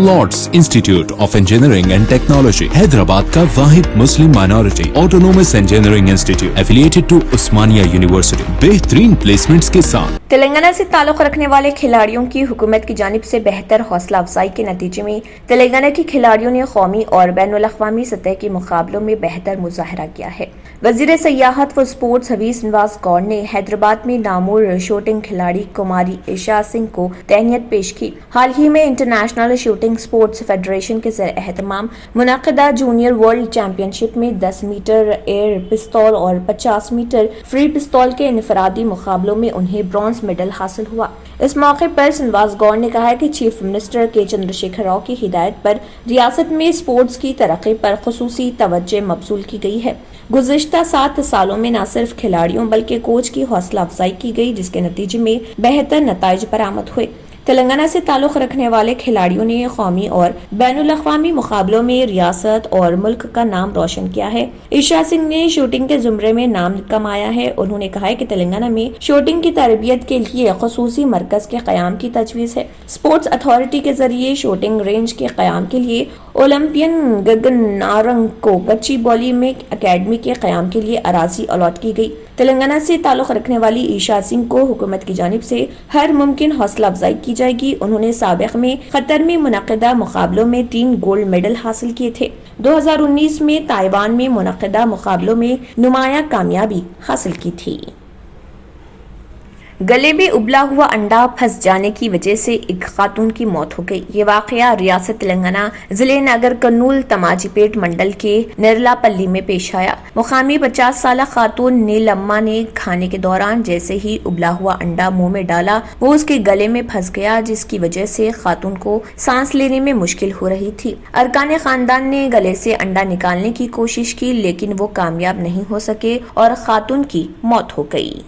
Lord's institute of engineering and technology Hyderabad का वाहिद Muslim minority autonomous engineering institute affiliated to Osmania university बेहतरीन placements के साथ। तेलंगाना से ताल्लुक रखने वाले खिलाड़ियों की हुकूमत की जानिब से बेहतर हौसला अफजाई के नतीजे में तेलंगाना के खिलाड़ियों ने कौमी और बैनुल-अक़वामी सतह के मुकाबलों में बेहतर मुजाहरा किया है। वज़ीर सयाहत व स्पोर्ट्स हवीज नवाज गौर ने हैदराबाद में नामूर शूटिंग खिलाड़ी कुमारी ईशा सिंह को तहनीत पेश की। हाल ही में इंटरनेशनल शूटिंग स्पोर्ट्स फेडरेशन के ज़र एहतमाम मुनक़दा जूनियर वर्ल्ड चैंपियनशिप में 10 मीटर एयर पिस्तौल और 50 मीटर फ्री पिस्तौल के इनफरादी मुकाबलों में उन्हें ब्रॉन्ज मेडल हासिल हुआ। इस मौके पर नवाज गौर ने कहा कि चीफ मिनिस्टर के चंद्रशेखर राव की हिदायत पर रियासत में स्पोर्ट्स की तरक्की पर खुसूसी तवज्जो मबसूल की गई है। गुज़िश्ता 7 सालों में न सिर्फ खिलाड़ियों बल्कि कोच की हौसला अफजाई की गई, जिसके नतीजे में बेहतर नताइज बरामद हुए। तेलंगाना से ताल्लुक रखने वाले खिलाड़ियों ने कौमी और बैनुल-अक़वामी मुकाबलों में रियासत और मुल्क का नाम रोशन किया है। ईशा सिंह ने शूटिंग के जुमरे में नाम कमाया है। उन्होंने कहा है कि तेलंगाना में शूटिंग की तरबियत के लिए खसूसी मरकज के क़याम की तजवीज़ है। स्पोर्ट्स अथॉरिटी के जरिए शूटिंग रेंज के क़याम के लिए ओलंपियन गगन नारंग को गच्चीबौली में अकेडमी के क़याम के लिए अराजी अलॉट की गई। तेलंगाना से ताल्लुक रखने वाली ईशा सिंह को हुकूमत की जानिब से हर मुमकिन हौसला अफजाई की जाएगी। उन्होंने साबिक़ में कतर में मुनक़दा मुकाबलों में 3 गोल्ड मेडल हासिल किए थे। 2019 में ताइवान में मुनक़दा मुकाबलों में नुमाया कामयाबी हासिल की थी। गले में उबला हुआ अंडा फंस जाने की वजह से एक खातून की मौत हो गई। ये वाकया रियासत तेलंगाना जिले नगर कर्नूल तमाजीपेट मंडल के निरलापल्ली में पेश आया। मुकामी 50 साला खातून नीलम्मा ने खाने के दौरान जैसे ही उबला हुआ अंडा मुंह में डाला वो उसके गले में फंस गया, जिसकी वजह से खातून को सांस लेने में मुश्किल हो रही थी। अरकान खानदान ने गले से अंडा निकालने की कोशिश की, लेकिन वो कामयाब नहीं हो सके और खातून की मौत हो गई।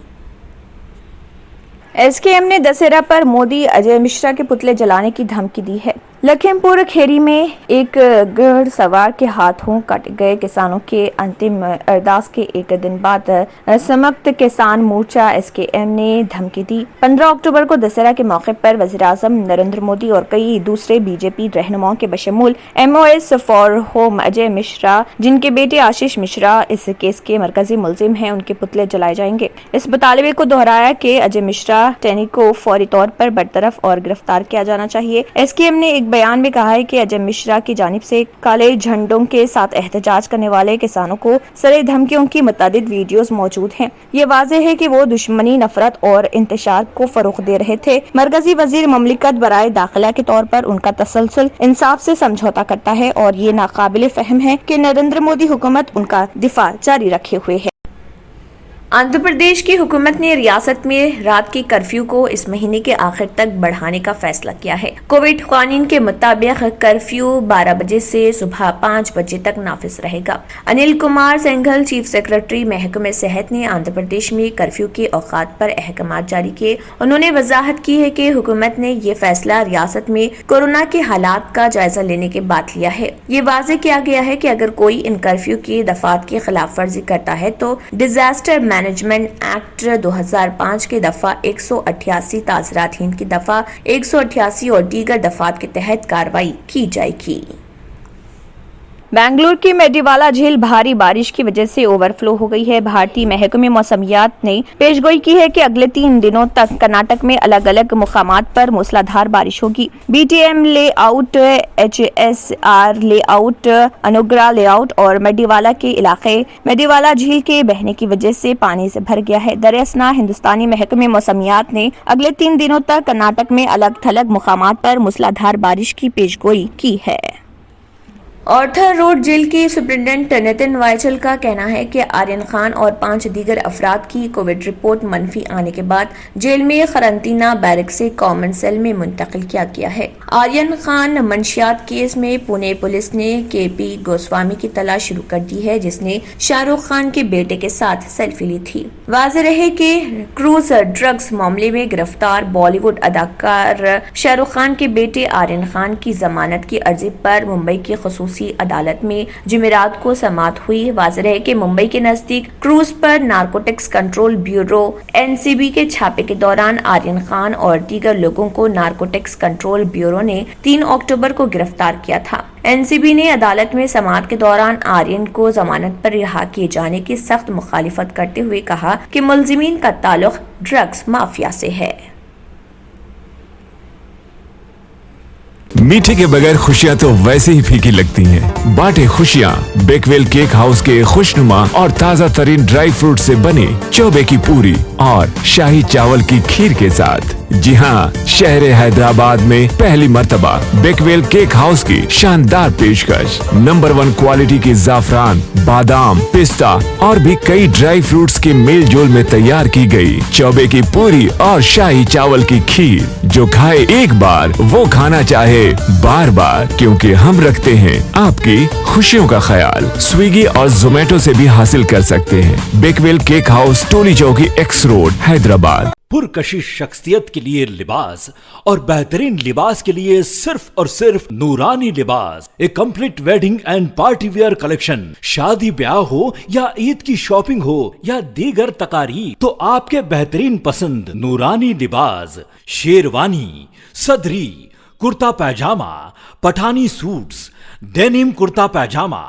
एसकेएम ने दशहरा पर मोदी अजय मिश्रा के पुतले जलाने की धमकी दी है। लखीमपुर खेरी में एक घड़ सवार के हाथों कट गए किसानों के अंतिम अरदास के एक दिन बाद समक्त किसान मोर्चा एसकेएम ने धमकी दी। 15 अक्टूबर को दशहरा के मौके पर वज़ीर-ए-आज़म नरेंद्र मोदी और कई दूसरे बीजेपी रहनुमाओं के बशमूल MOS for home Ajay Mishra, जिनके बेटे आशीष मिश्रा इस केस के मरकजी मुलजिम हैं, उनके पुतले जलाए जाएंगे। इस मुतालबे को दोहराया कि अजय मिश्रा टेनी को फौरी तौर पर बरतरफ और गिरफ्तार किया जाना चाहिए। एसकेएम ने एक बयान में कहा है कि अजय मिश्रा की जानिब से काले झंडों के साथ एहतजाज करने वाले किसानों को सरे धमकियों की मुतादिद वीडियोस मौजूद हैं। ये वाज़ेह है कि वो दुश्मनी, नफरत और इंतशार को फरोग दे रहे थे। मरकजी वजीर ममलिकत बराए दाखिला के तौर पर उनका तसलसल इंसाफ से समझौता करता है और ये नाकाबिले फहम है कि नरेंद्र मोदी हुकूमत उनका दिफा जारी रखे हुए है। आंध्र प्रदेश की हुकूमत ने रियासत में रात के कर्फ्यू को इस महीने के आखिर तक बढ़ाने का फैसला किया है। कोविड कानून के मुताबिक कर्फ्यू 12 बजे से सुबह 5 बजे तक नाफिज रहेगा। अनिल कुमार सेंघल, चीफ सेक्रेटरी महकमे सेहत ने आंध्र प्रदेश में कर्फ्यू के औकात पर अहकामात जारी किए। उन्होंने वजाहत की है कि हुकूमत ने ये फैसला रियासत में कोरोना के हालात का जायजा लेने के बाद लिया है। ये वाज़ेह किया गया है कि अगर कोई इन कर्फ्यू की दफात की खिलाफ वर्जी करता है तो डिजास्टर मैनेजमेंट एक्ट 2005 के दफा 188, ताज़रात हिंद की दफा 188 और दीगर दफात के तहत कार्रवाई की जाएगी। बेंगलुरु की मेडीवाला झील भारी बारिश की वजह से ओवरफ्लो हो गई है। भारतीय महकमे मौसमियात ने पेशगोई की है कि अगले 3 दिनों तक कर्नाटक में अलग अलग मुकामात पर मूसलाधार बारिश होगी। BTM लेआउट, HSR लेआउट, अनुग्रह लेआउट और मेडीवाला के इलाके मेडीवाला झील के बहने की वजह से पानी से भर गया है। दरअसल हिंदुस्तानी महकमे मौसमियात ने अगले 3 दिनों तक कर्नाटक में अलग थलग मुकामात पर मूसलाधार बारिश की पेशगोई की है। ऑर्थर रोड जेल के सुप्रिंटेंडेंट नितिन वाइचल का कहना है कि आर्यन खान और 5 दीगर अफराद की कोविड रिपोर्ट मनफी आने के बाद जेल में खरंतीना बैरक से कॉमन सेल में मुंतकिल किया गया है। आर्यन खान मंशियात केस में पुणे पुलिस ने KP गोस्वामी की तलाश शुरू कर दी है, जिसने शाहरुख खान के बेटे के साथ सेल्फी ली थी। वाज़ेह रहे कि क्रूज ड्रग्स मामले में गिरफ्तार बॉलीवुड अदाकार शाहरुख खान के बेटे आर्यन खान की जमानत की अर्जी पर मुंबई की खसूसी खसूसी अदालत में जुमेरात को समाअत हुई। वाज़ेह है कि मुंबई के नजदीक क्रूज पर नारकोटिक्स कंट्रोल ब्यूरो NCB के छापे के दौरान आर्यन खान और दीगर लोगों को नारकोटिक्स कंट्रोल ब्यूरो ने 3 अक्टूबर को गिरफ्तार किया था। NCB ने अदालत में समाअत के दौरान आर्यन को जमानत पर रिहा किए जाने की सख्त मुखालिफत करते हुए कहा कि मुलजिमीन का ताल्लुक ड्रग्स माफिया से है। मीठे के बगैर खुशियाँ तो वैसे ही फीकी लगती हैं। बांटे खुशियाँ बेकवेल केक हाउस के खुशनुमा और ताज़ा तरीन ड्राई फ्रूट से बनी चौबे की पूरी और शाही चावल की खीर के साथ। जी हाँ, शहर हैदराबाद में पहली मर्तबा बेकवेल केक हाउस की शानदार पेशकश। नंबर 1 क्वालिटी की जाफरान, बादाम, पिस्ता और भी कई ड्राई फ्रूट्स के मेल जोल में तैयार की गई चौबे की पूरी और शाही चावल की खीर, जो खाए एक बार वो खाना चाहे बार बार, क्योंकि हम रखते हैं आपकी खुशियों का ख्याल। स्विगी और जोमेटो से भी हासिल कर सकते हैं। बेकवेल केक हाउस, टोली चौकी, एक्स रोड, हैदराबाद। पुरकशिश शख्सियत के लिए लिबास और बेहतरीन लिबास के लिए सिर्फ और सिर्फ Noorani Libas, a complete wedding and party wear collection. शादी ब्याह हो या ईद की शॉपिंग हो या दीगर तकारीब, तो आपके बेहतरीन पसंद नूरानी लिबास, शेरवानी, सदरी, kurta pyjama, Pathani suits, denim kurta pyjama,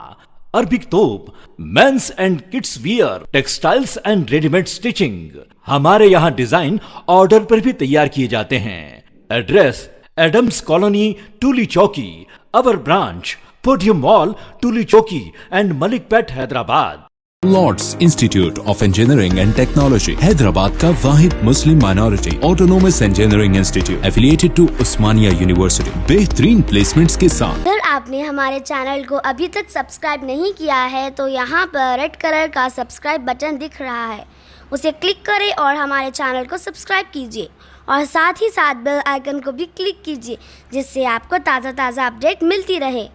Arabic thobe, men's and kids wear, textiles and readymade stitching. हमारे यहाँ डिजाइन ऑर्डर पर भी तैयार किए जाते हैं। Address Adams colony, Tolichowki. Our branch Podium mall, Tolichowki and Malakpet, Hyderabad. Lords institute of engineering and technology, Hyderabad का वाहिद Muslim minority autonomous engineering institute affiliated to Osmania university. बेहतरीन प्लेसमेंट्स के साथ। अगर आपने हमारे चैनल को अभी तक सब्सक्राइब नहीं किया है तो यहाँ पर रेड कलर का सब्सक्राइब बटन दिख रहा है, उसे क्लिक करें और हमारे चैनल को सब्सक्राइब कीजिए और साथ ही साथ बेल आइकन को भी क्लिक कीजिए, जिससे आपको ताज़ा अपडेट मिलती रहे।